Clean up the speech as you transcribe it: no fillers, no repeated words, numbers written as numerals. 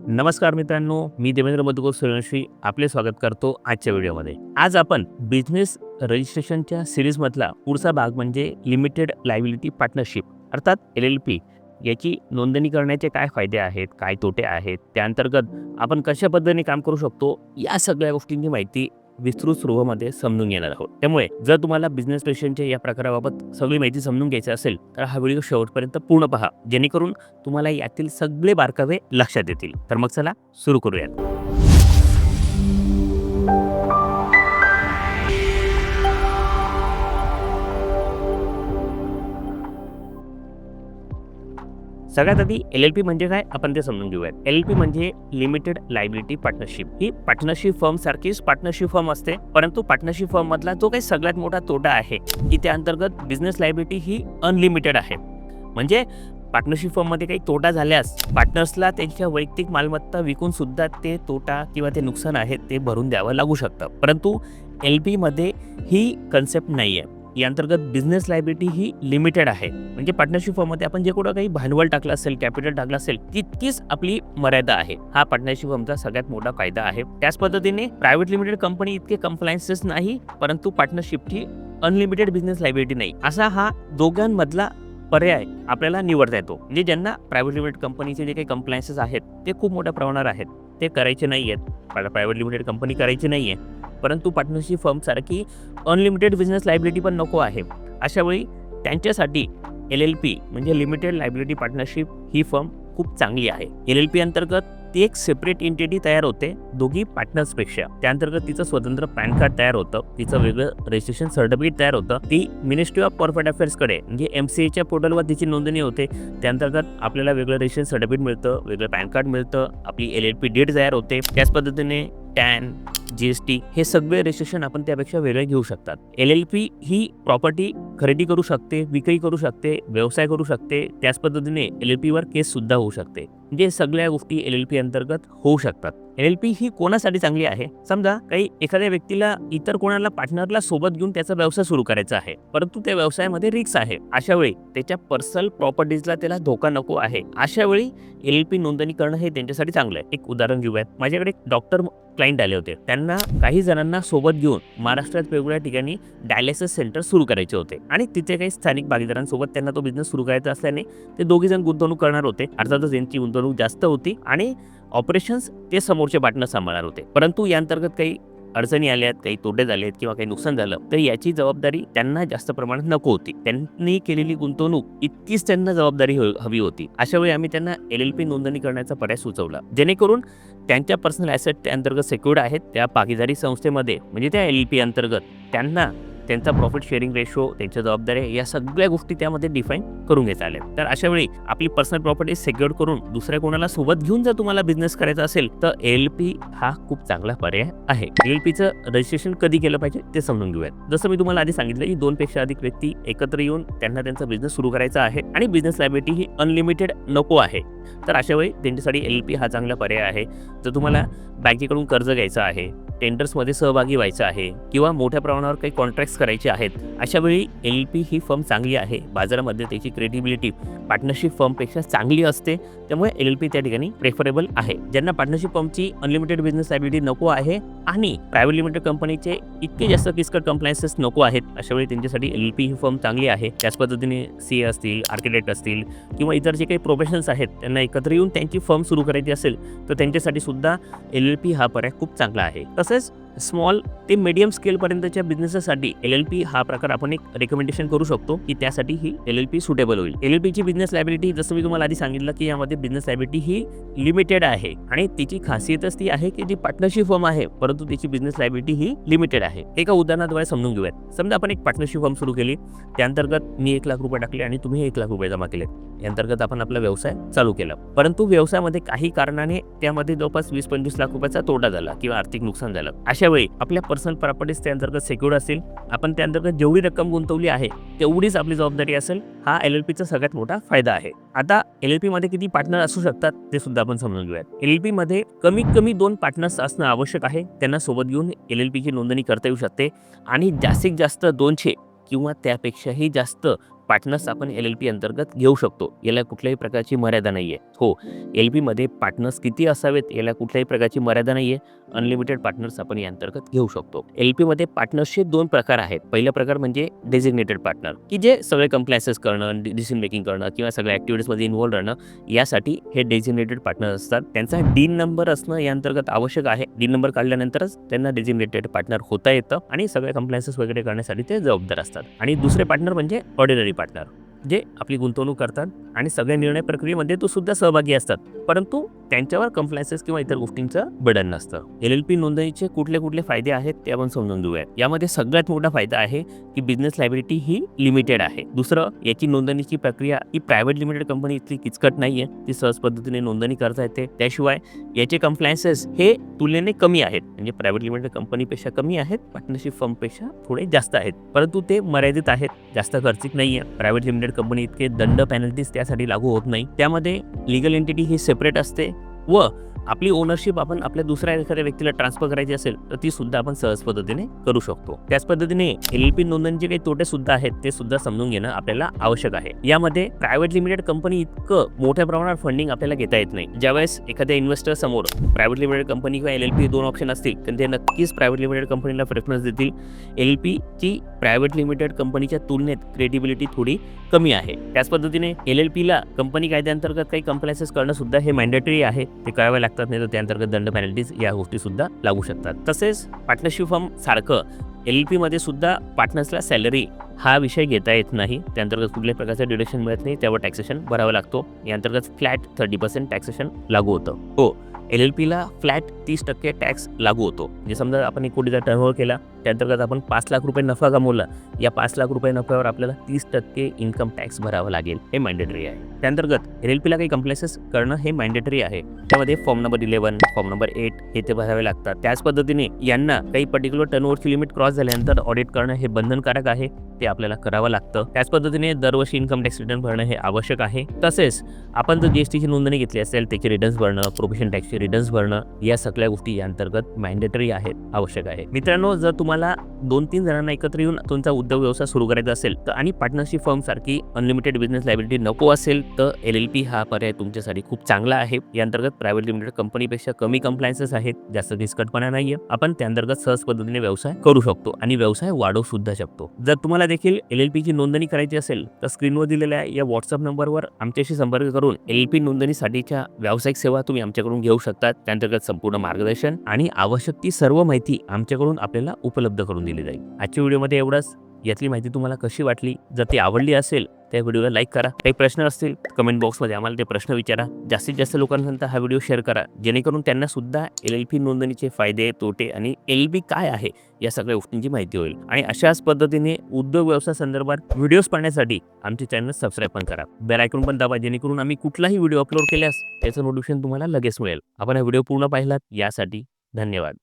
नमस्कार मित्रांनो, मी देवेंद्र मधुकर सूर्यवंशी आपले स्वागत करतो आजच्या व्हिडिओमध्ये. आज आपण बिझनेस रजिस्ट्रेशनच्या सिरीजमधला पुढचा भाग म्हणजे लिमिटेड लायबिलिटी पार्टनरशिप अर्थात LLP याची नोंदणी करण्याचे काय फायदे आहेत, काय तोटे आहेत, त्याअंतर्गत आपण कशा पद्धतीने काम करू शकतो, या सगळ्या गोष्टींची माहिती विस्तृत रूपामध्ये समजून घेणार आहोत. त्यामुळे जर तुम्हाला बिझनेस रजिस्ट्रेशनच्या या प्रकाराबाबत सगळी माहिती समजून घ्यायची असेल तर हा व्हिडिओ शेवटपर्यंत पूर्ण पहा, जेणेकरून तुम्हाला यातील सगळे बारकावे लक्षात येतील. तर मग चला सुरू करूयात. सगळ्यात आधी LLP म्हणजे काय आपण ते समजून घेऊयात. LLP म्हणजे लिमिटेड लायबिलिटी पार्टनरशिप. ही पार्टनरशिप फर्म सारखीच पार्टनरशिप फर्म असते, परंतु पार्टनरशिप फर्म मधला जो काही सगळ्यात मोठा तोटा आहे की त्या अंतर्गत बिझनेस लायबिलिटी ही अनलिमिटेड आहे. म्हणजे पार्टनरशिप फर्ममध्ये काही तोटा झाल्यास पार्टनर्सला त्यांच्या वैयक्तिक मालमत्ता विकून सुद्धा ते तोटा किंवा ते नुकसान आहे ते भरून द्यावं लागू शकतं. परंतु LP मध्ये ही कन्सेप्ट नाही आहे. या अंतर्गत बिझनेस लायबिलिटी ही लिमिटेड आहे. म्हणजे पार्टनरशिप फर्ममध्ये आपण जे कुठं काही भांडवल टाकलं असेल, कॅपिटल टाकलं असेल, तितकीच आपली मर्यादा आहे. हा पार्टनरशिप फर्मचा सगळ्यात मोठा फायदा आहे. त्याच पद्धतीने प्रायव्हेट लिमिटेड कंपनी इतके कम्प्लायन्सेस नाही, परंतु पार्टनरशिपची अनलिमिटेड बिझनेस लायबिलिटी नाही. असा हा दोघांमधला पर्याय आपल्याला निवडता येतो. म्हणजे ज्यांना प्रायव्हेट लिमिटेड कंपनीचे जे काही कम्प्लायन्सेस आहेत ते खूप मोठ्या प्रमाणावर आहेत, ते करायचे नाही आहेत. प्रायव्हेट लिमिटेड कंपनी करायची नाही आहे, परंतु पार्टनरशिप फर्मसारखी अनलिमिटेड बिझनेस लायबिलिटी पण नको आहे. अशा वेळी त्यांच्यासाठी LLP म्हणजे लिमिटेड लायबिलिटी पार्टनरशिप ही फर्म खूप चांगली आहे. LLP अंतर्गत ती एक सेपरेट एंटिटी तयार होते दोघी पार्टनर्सपेक्षा. त्याअंतर्गत तिचं स्वतंत्र पॅन कार्ड तयार होतं, तिचं वेगळं रजिस्ट्रेशन सर्टिफिकेट तयार होतं. ती मिनिस्ट्री ऑफ कॉर्पोरेट अफेअर्सकडे म्हणजे MCAच्या पोर्टलवर तिची नोंदणी होते. त्याअंतर्गत आपल्याला वेगळं रजिस्ट्रेशन सर्टिफिकेट मिळतं, वेगळं पॅन कार्ड मिळतं, आपली LLP डेट तयार होते. त्याच पद्धतीने टॅन, GST हे सगळे रजिस्ट्रेशन आपण त्यापेक्षा वेगळे घेऊ शकतात. LLP ही प्रॉपर्टी खरेदी करू शकते, विक्री करू शकते, व्यवसाय करू शकते. त्याच पद्धतीने LLP वर केस सुद्धा होऊ शकते. म्हणजे सगळ्या गोष्टी LLP अंतर्गत होऊ शकतात. LLP ही कोणासाठी चांगली आहे? समजा काही एखाद्या व्यक्तीला इतर कोणाला पार्टनरला सोबत घेऊन त्याचा व्यवसाय सुरू करायचा आहे, परंतु त्या व्यवसायामध्ये रिस्क आहे. अशा वेळी त्याच्या पर्सनल प्रॉपर्टीजला त्याला धोका नको आहे. अशा वेळी LLP नोंदणी करणं हे त्यांच्यासाठी चांगलं आहे. एक उदाहरण घेऊयात. माझ्याकडे डॉक्टर क्लायंट आले होते. त्यांना काही जणांना सोबत घेऊन महाराष्ट्रात वेगवेगळ्या ठिकाणी डायलिसिस सेंटर सुरू करायचे होते आणि तिथे काही स्थानिक भागीदारांसोबत त्यांना तो बिझनेस सुरू करायचा असल्याने ते दोघे जण गुंतवणूक करणार होते. अर्थातच यांची गुंतवणूक जास्त होती आणि ऑपरेशन्स ते समोरचे पार्टनर सांभाळणार होते. परंतु या अंतर्गत काही अडचणी आल्यात, काही तोटे झालेत किंवा काही नुकसान झालं तर याची जबाबदारी त्यांना जास्त प्रमाणात नको होती. त्यांनी केलेली गुंतवणूक इतकीच त्यांना जबाबदारी हवी होती. अशा वेळी आम्ही त्यांना LLP नोंदणी करण्याचा पर्याय सुचवला, जेणेकरून त्यांच्या पर्सनल ॲसेट त्या अंतर्गत सेक्युर्ड आहेत. त्या भागीदारी संस्थेमध्ये म्हणजे त्या LLP अंतर्गत त्यांना त्यांचा प्रॉफिट शेअरिंग रेशो, त्यांच्या जबाबदाऱ्या या सगळ्या गोष्टी त्यामध्ये डिफाईन करून घेता आल्या. तर अशा वेळी आपली पर्सनल प्रॉपर्टी सेक्युअर्ड करून दुसऱ्या कोणाला सोबत घेऊन जर तुम्हाला बिझनेस करायचा असेल तर LLP हा खूप चांगला पर्याय आहे. LLPचं रजिस्ट्रेशन कधी केलं पाहिजे ते समजून घेऊयात. जसं मी तुम्हाला आधी सांगितलं की 2 पेक्षा अधिक व्यक्ती एकत्र येऊन त्यांना त्यांचा बिझनेस सुरू करायचा आहे आणि बिझनेस लायबिलिटी ही अनलिमिटेड नको आहे, तर अशा वेळी त्यांच्यासाठी LLP हा चांगला पर्याय आहे. जर तुम्हाला बँकेकडून कर्ज घ्यायचं आहे, टेंडर्समध्ये सहभागी व्हायचं आहे किंवा मोठ्या प्रमाणावर काही कॉन्ट्रॅक्ट्स करायचे आहेत, अशा वेळी LLP ही फर्म चांगली आहे. बाजारामध्ये त्याची क्रेडिबिलिटी पार्टनरशिप फर्मपेक्षा चांगली असते, त्यामुळे LLP त्या ठिकाणी प्रेफरेबल आहे. ज्यांना पार्टनरशिप फर्मची अनलिमिटेड बिझनेस लायबिलिटी नको आहे आणि प्रायव्हेट लिमिटेड कंपनीचे इतके जास्त किचकट कम्प्लायन्सेस नको आहेत, अशा वेळी त्यांच्यासाठी LLP ही फर्म चांगली आहे. त्याच पद्धतीने CA असतील, आर्किटेक्ट असतील किंवा इतर जे काही प्रोफेशनल्स आहेत त्यांना एकत्र येऊन त्यांची फर्म सुरू करायची असेल तर त्यांच्यासाठी सुद्धा LLP हा पर्याय खूप चांगला आहे. तसेच स्मॉल ते मीडियम स्केलपर्यंतच्या बिझनेससाठी LLP हा प्रकार आपण एक रेकमेंडेशन करू शकतो की त्यासाठी ही LLP सुटेबल होईल. LLPची बिझनेस लायबिलिटी जसं मी तुम्हाला आधी सांगितलं की यामध्ये बिझनेस लायबिलिटी ही लिमिटेड आहे आणि तिची खासियतच ती आहे की जी पार्टनरशिप फर्म आहे परंतु तिची बिझनेस लायबिलिटी ही लिमिटेड आहे. एका उदाहरणाद्वारे समजून घेऊयात. समजा आपण एक पार्टनरशिप फर्म सुरू केली, त्याअंतर्गत मी 1 लाख रुपये टाकले आणि तुम्ही 1 लाख रुपये जमा केले. याअंतर्गत आपण आपला व्यवसाय चालू केला, परंतु व्यवसायामध्ये काही कारणाने त्यामध्ये जवळपास 20-25 लाख रुपयाचा तोटा झाला किंवा आर्थिक नुकसान झालं. अशा वेळी आपल्या पर्सनल प्रॉपर्टीज त्या अंतर्गत सेक्युर्ड असेल, आपण त्या अंतर्गत जेवढी रक्कम गुंतवली आहे तेवढीच आपली जबाबदारी असेल. हा LLPचा सगळ्यात मोठा फायदा आहे. आता LLP मध्ये किती पार्टनर असू शकतात ते सुद्धा आपण समजून घेऊयात. LLP मध्ये कमीत कमी 2 पार्टनर्स असणं आवश्यक आहे. त्यांना सोबत घेऊन LLPची नोंदणी करता येऊ शकते आणि जास्तीत जास्त 200 किंवा त्यापेक्षाही जास्त पार्टनर्स आपण LLP अंतर्गत घेऊ शकतो. याला कुठल्याही प्रकारची मर्यादा नाहीये. हो, LLP मध्ये पार्टनर्स किती असावेत याला कुठल्याही प्रकारची मर्यादा नाहीये. अनलिमिटेड पार्टनर्स आपण या अंतर्गत घेऊ शकतो. LLP मध्ये पार्टनर्सचे 2 प्रकार आहेत. पहिला प्रकार म्हणजे डेझिग्नेटेड पार्टनर, की जे सगळे कंप्लायन्सेस करणं, डिसिजन मेकिंग करणं किंवा सगळ्या ॲक्टिव्हिटीजमध्ये इन्व्हॉल्व राहणं, यासाठी हे डेझिग्नेटेड पार्टनर असतात. त्यांचा DIN नंबर असणं या अंतर्गत आवश्यक आहे. DIN नंबर काढल्यानंतरच त्यांना डेझिग्नेटेड पार्टनर होता येतं आणि सगळे कंप्लायन्सेस वगैरे करण्यासाठी ते जबाबदार असतात. आणि दुसरे पार्टनर म्हणजे ऑर्डिनरी पार्टनर, जे आपली गुंतवणूक करतात आणि सगळ्या निर्णय प्रक्रियेमध्ये तो सुद्धा सहभागी असतात, परंतु त्यांच्यावर कंप्लायन्सेस किंवा इतर गोष्टींचं बर्डन नसतं. LLP नोंदणीचे कुठले कुठले फायदे आहेत ते आपण समजून घेऊया. यामध्ये सगळ्यात मोठा फायदा आहे की बिझनेस लायबिलिटी ही लिमिटेड आहे. दुसरं, याची नोंदणीची प्रक्रिया ही प्रायव्हेट लिमिटेड कंपनी इतकी किचकट नाहीये, ती सहज पद्धतीने नोंदणी करता येते. त्याशिवाय याचे कंप्लायन्सेस हे तुलनेने कमी आहेत, म्हणजे प्रायव्हेट लिमिटेड कंपनीपेक्षा कमी आहेत, पार्टनरशिप फर्मपेक्षा थोडे जास्त आहेत, परंतु ते मर्यादित आहेत, जास्त खर्चिक नाहीये. प्रायव्हेट लिमिटेड कंपनी इतके दंड पेनल्टीज त्यासाठी लागू होत नाही. त्यामध्ये लिगल एंटिटी ही सेपरेट असते व आपली ओनरशिप आपण आपल्या दुसऱ्या एखाद्या व्यक्तीला ट्रान्सफर करायची असेल तर ती सुद्धा आपण सहज पद्धतीने करू शकतो. त्याच पद्धतीने LLP नोंदणीचे काही तोटे सुद्धा आहेत, ते सुद्धा समजून घेणं आपल्याला आवश्यक आहे. यामध्ये प्रायव्हेट लिमिटेड कंपनी इतकं मोठ्या प्रमाणात फंडिंग आपल्याला घेता येत नाही. ज्यावेळेस एखाद्या इन्व्हेस्टर समोर प्रायव्हेट लिमिटेड कंपनी किंवा LLP 2 ऑप्शन असतील तर ते नक्कीच प्रायव्हेट लिमिटेड कंपनीला प्रेफरन्स देतील. LLP ची प्रायव्हेट लिमिटेड कंपनीच्या तुलनेत क्रेडिबिलिटी थोडी कमी आहे. त्याच पद्धतीने LLPला कंपनी कायद्याअंतर्गत काही कंप्लायन्सेस करणं सुद्धा हे मॅन्डेटरी आहे, ते करावे लागतात, नाही तर त्या अंतर्गत दंड पेनल्टीज या गोष्टी सुद्धा लागू शकतात. तसेच पार्टनरशिप फर्म सारखं LLP मध्ये सुद्धा पार्टनर्सला सॅलरी हा विषय घेता येत नाही. त्या अंतर्गत कुठल्याही प्रकारचं डिडक्शन मिळत नाही, त्यावर टॅक्सेशन भरावा लागतो. या अंतर्गत फ्लॅट 30% टॅक्सेशन लागू होतं. हो, LLPला फ्लॅट 30% टॅक्स लागू होतो. म्हणजे समजा आपण 1 कोटीचा टर्नओव्हर केला, त्या अंतर्गत आपण 5 लाख रुपये नफा कमवला, या 5 लाख रुपये नफ्यावर आपल्याला 30% इन्कम टॅक्स भरावा लागेल, हे मॅन्डेटरी आहे. त्या अंतर्गत LLPला काही कंप्लायन्सेस करणं हे मॅन्डेटरी आहे. त्यामध्ये फॉर्म नंबर 11, फॉर्म नंबर 8 हे ते भरावे लागतात. त्याच पद्धतीने यांना काही पर्टिक्युलर टर्नओव्हरची लिमिट क्रॉस झाल्यानंतर ऑडिट करणं हे बंधनकारक आहे, ते आपल्याला करावं लागतं. त्याच पद्धतीने दरवर्षी इन्कम टॅक्स रिटर्न भरणं हे आवश्यक आहे. तसेच आपण जर GSTची नोंदणी घेतली असेल त्याचे रिटर्न्स भरणं, प्रोफेशन टॅक्सचे रिटर्न्स भरणं, या सगळ्या गोष्टी या अंतर्गत मॅन्डेटरी आहेत, आवश्यक आहे. मित्रांनो, जर तुम्हाला 2-3 जणांना एकत्र येऊन तुमचा उद्योग व्यवसाय सुरू करायचा असेल तर आणि पार्टनरशिप फर्म सारखी अनलिमिटेड बिझनेस लायबिलिटी नको असेल तर LLP हा पर्याय तुमच्यासाठी खूप चांगला आहे. या अंतर्गत प्रायव्हेट लिमिटेड कंपनीपेक्षा कमी कंप्लायन्सेस आहेत, जास्त किचकटपणा नाहीये. आपण त्या अंतर्गत सहज पद्धतीने व्यवसाय करू शकतो आणि व्यवसाय वाढवू सुद्धा शकतो. जर तुम्हाला देखील LLPची नोंदणी करायची असेल तर स्क्रीनवर दिलेल्या या व्हॉट्सअप नंबरवर आमच्याशी संपर्क करून LLP नोंदणीसाठीच्या व्यावसायिक सेवा तुम्ही आमच्याकडून घेऊ शकता. त्या अंतर्गत संपूर्ण मार्गदर्शन आणि आवश्यक ती सर्व माहिती आमच्याकडून आपल्याला उपलब्ध करून दिली जाईल. आजच्या व्हिडिओमध्ये एवढंच. यातली माहिती तुम्हाला कशी वाटली? जर ती आवडली असेल त्या व्हिडिओला लाईक करा. काही प्रश्न असतील कमेंट बॉक्समध्ये आम्हाला ते प्रश्न विचारा. जास्तीत जास्त लोकांपर्यंत हा व्हिडिओ शेअर करा, जेणेकरून त्यांना सुद्धा LLP नोंदणीचे फायदे, तोटे आणि LLP काय आहे या सगळ्या गोष्टींची माहिती होईल. आणि अशाच पद्धतीने उद्योग व्यवसाय संदर्भात व्हिडिओज पाहण्यासाठी आमचे चॅनल सबस्क्राईब पण करा. बेल आयकॉन पण दाबा, जेणेकरून आम्ही कुठलाही व्हिडिओ अपलोड केल्यास त्याचं नोटिफिकेशन तुम्हाला लगेच मिळेल. आपण हा व्हिडिओ पूर्ण पाहिलात यासाठी धन्यवाद.